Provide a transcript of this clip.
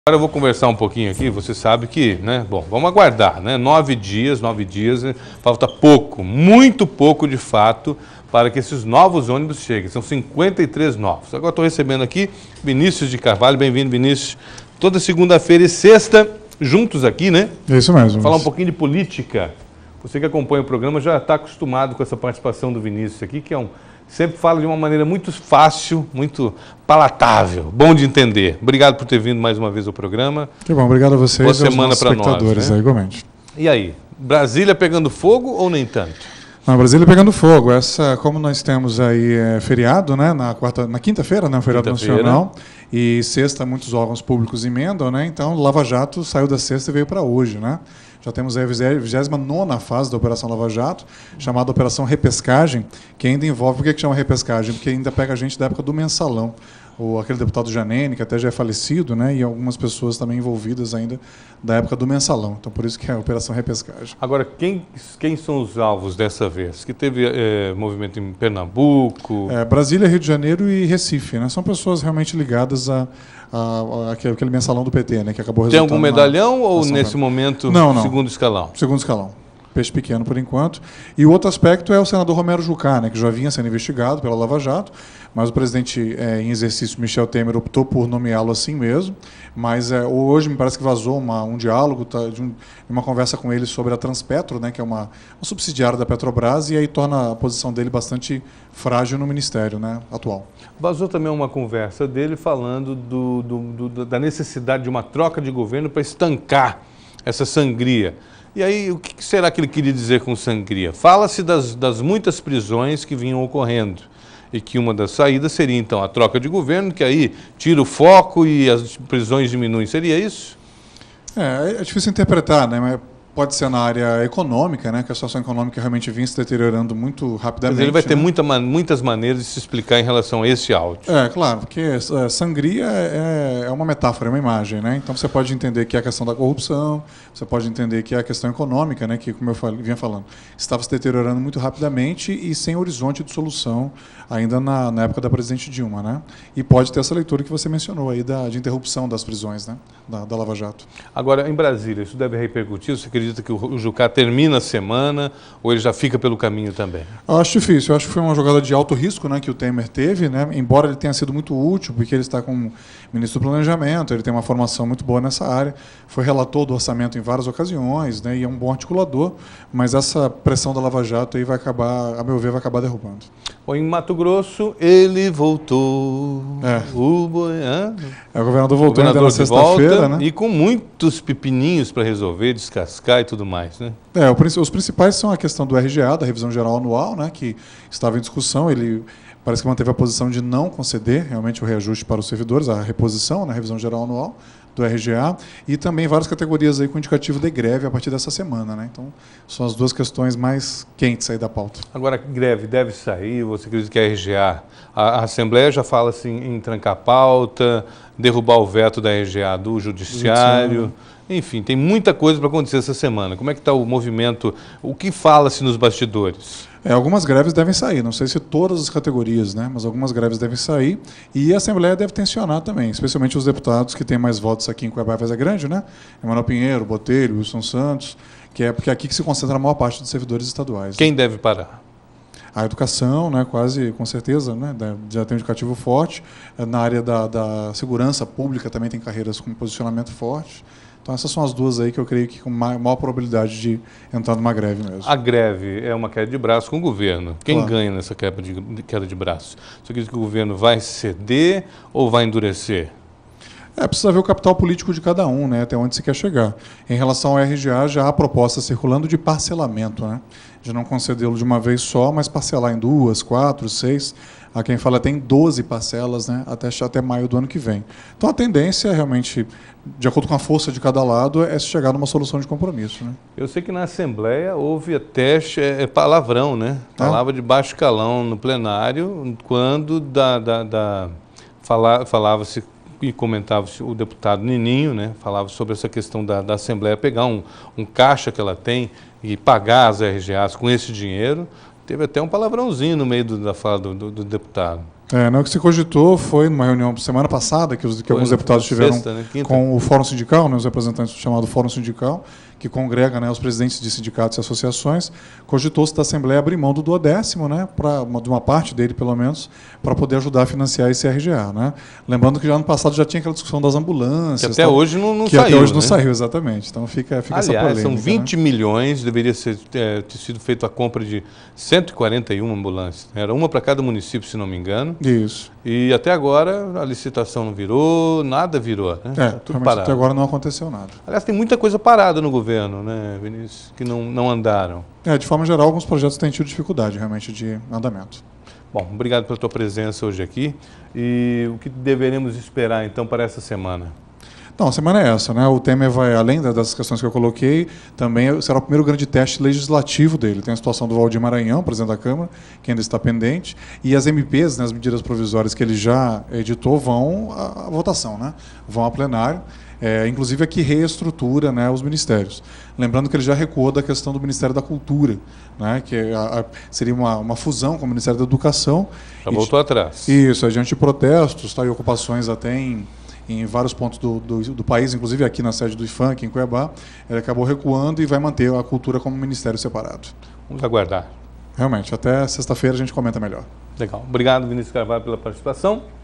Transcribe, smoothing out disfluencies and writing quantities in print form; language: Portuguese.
Agora eu vou conversar um pouquinho aqui, você sabe que, né, bom, vamos aguardar, né, 9 dias, falta pouco, muito pouco de fato, para que esses novos ônibus cheguem, são 53 novos. Agora estou recebendo aqui Vinícius de Carvalho, bem-vindo Vinícius, toda segunda-feira e sexta, juntos aqui, né? Isso mesmo. Falar um pouquinho de política, você que acompanha o programa já está acostumado com essa participação do Vinícius aqui, que sempre fala de uma maneira muito fácil, muito palatável, bom de entender. Obrigado por ter vindo mais uma vez ao programa. Que bom, obrigado a vocês. Boa semana para nós. Espectadores, né? igualmente. E aí, Brasília pegando fogo ou nem tanto? Não, Brasília pegando fogo. Como nós temos aí feriado, né, na quinta-feira, né, feriado nacional, e sexta muitos órgãos públicos emendam, né, então Lava Jato saiu da sexta e veio para hoje, né. Já temos a 29ª fase da Operação Lava Jato, chamada Operação Repescagem, que ainda envolve... Por que chama repescagem? Porque ainda pega a gente da época do mensalão. Aquele deputado Janene, que até já é falecido, né, e algumas pessoas também envolvidas ainda da época do mensalão. Então, por isso que é a Operação Repescagem. Agora, quem são os alvos dessa vez? Que teve movimento em Pernambuco? Brasília, Rio de Janeiro e Recife, né? São pessoas realmente ligadas aquele mensalão do PT, né, que acabou resultando. Tem algum medalhão ou, nesse momento, não. Segundo escalão? Segundo escalão. Peixe pequeno, por enquanto. E o outro aspecto é o senador Romero Jucá, né, que já vinha sendo investigado pela Lava Jato, mas o presidente em exercício, Michel Temer, optou por nomeá-lo assim mesmo. Mas hoje me parece que vazou um diálogo, de uma conversa com ele sobre a Transpetro, né, que é uma subsidiária da Petrobras, e aí torna a posição dele bastante frágil no ministério, né, atual. Vazou também uma conversa dele falando da necessidade de uma troca de governo para estancar essa sangria. E aí, o que será que ele queria dizer com sangria? Fala-se das muitas prisões que vinham ocorrendo e que uma das saídas seria, então, a troca de governo, que aí tira o foco e as prisões diminuem. Seria isso? É difícil interpretar, né? Mas pode ser na área econômica, né, que a situação econômica realmente vinha se deteriorando muito rapidamente. Mas ele vai ter muitas maneiras de se explicar em relação a esse áudio. Claro, porque sangria é uma metáfora, é uma imagem, né? Então você pode entender que é a questão da corrupção, você pode entender que é a questão econômica, né, que, como eu vinha falando, estava se deteriorando muito rapidamente e sem horizonte de solução ainda na época da presidente Dilma, né? E pode ter essa leitura que você mencionou aí de interrupção das prisões, né, da Lava Jato. Agora, em Brasília, isso deve repercutir? Você acredita que o Jucá termina a semana ou ele já fica pelo caminho também? Eu acho difícil. Eu acho que foi uma jogada de alto risco, né, que o Temer teve, né, embora ele tenha sido muito útil, porque ele está como ministro do Planejamento, ele tem uma formação muito boa nessa área, foi relator do orçamento em várias ocasiões, né, e é um bom articulador, mas essa pressão da Lava Jato aí vai acabar, a meu ver, vai acabar derrubando. Bom, em Mato Grosso, ele voltou. O governador voltou ainda na sexta-feira, né? E com muitos pepininhos para resolver, descascar e tudo mais, né? Os principais são a questão do RGA, da revisão geral anual, né, que estava em discussão. Ele parece que manteve a posição de não conceder realmente o reajuste para os servidores, a reposição, né, a revisão geral anual do RGA, e também várias categorias aí com indicativo de greve a partir dessa semana, né? Então, são as duas questões mais quentes aí da pauta. Agora, greve deve sair, você acredita que a RGA, a Assembleia já fala assim em trancar a pauta, derrubar o veto da RGA do Judiciário, enfim, tem muita coisa para acontecer essa semana. Como é que está o movimento, o que fala-se nos bastidores? Algumas greves devem sair, não sei se todas as categorias, né, mas algumas greves devem sair e a Assembleia deve tensionar também, especialmente os deputados que têm mais votos aqui em Cuiabá e Várzea Grande, né, Emanuel Pinheiro, Botelho, Wilson Santos, porque é aqui que se concentra a maior parte dos servidores estaduais. Quem deve parar? A educação, né, quase com certeza, né, já tem um indicativo forte, na área da segurança pública também tem carreiras com posicionamento forte. Então essas são as duas aí que eu creio que com maior probabilidade de entrar numa greve mesmo. A greve é uma queda de braço com o governo. Quem Claro. ganha nessa queda de braço? Você acredita que o governo vai ceder ou vai endurecer? Precisa ver o capital político de cada um, né, até onde se quer chegar. Em relação ao RGA, já há proposta circulando de parcelamento, né, de não concedê-lo de uma vez só, mas parcelar em 2, 4, 6. Há quem fala tem 12 parcelas, né, até maio do ano que vem. Então a tendência realmente, de acordo com a força de cada lado, é se chegar numa solução de compromisso, né? Eu sei que na Assembleia houve até palavrão, né? Palavra de baixo calão no plenário, quando falava-se e comentava-se o deputado Nininho, né? Falava sobre essa questão da Assembleia pegar um caixa que ela tem e pagar as RGAs com esse dinheiro. Teve até um palavrãozinho no meio da fala do deputado. Não, o que se cogitou foi numa reunião semana passada, que alguns deputados tiveram sexta, né? com o Fórum Sindical, né, os representantes do chamado Fórum Sindical, que congrega, né, os presidentes de sindicatos e associações, cogitou-se da Assembleia abrir mão do 12º, né, de uma parte dele, pelo menos, para poder ajudar a financiar esse RGA. Né? Lembrando que já ano passado já tinha aquela discussão das ambulâncias. Que até hoje não que saiu. Até hoje não né? saiu, exatamente. Então fica Aliás, essa polêmica. São 20 né? milhões, deveria ter sido feita a compra de 141 ambulâncias. Era uma para cada município, se não me engano. Isso. E até agora a licitação não virou, nada virou. Né? Tá tudo parado. Até agora não aconteceu nada. Aliás, tem muita coisa parada no governo, né, Vinícius, que não andaram. De forma geral, alguns projetos têm tido dificuldade realmente de andamento. Bom, obrigado pela tua presença hoje aqui. E o que deveremos esperar, então, para essa semana? Não, a semana é essa, né? O Temer vai, além das questões que eu coloquei, também será o primeiro grande teste legislativo dele. Tem a situação do Valdir Maranhão, presidente da Câmara, que ainda está pendente, e as MPs, né, as medidas provisórias que ele já editou, vão à votação, né? Vão a plenário. Inclusive aqui reestrutura, né, os ministérios. Lembrando que ele já recuou da questão do Ministério da Cultura, né, que seria uma fusão com o Ministério da Educação. Já voltou atrás. Isso, diante de protestos e ocupações até em vários pontos do país, inclusive aqui na sede do IFANC, em Cuiabá, ele acabou recuando e vai manter a cultura como ministério separado. Vamos aguardar. Realmente, até sexta-feira a gente comenta melhor. Legal. Obrigado, Vinícius Carvalho, pela participação.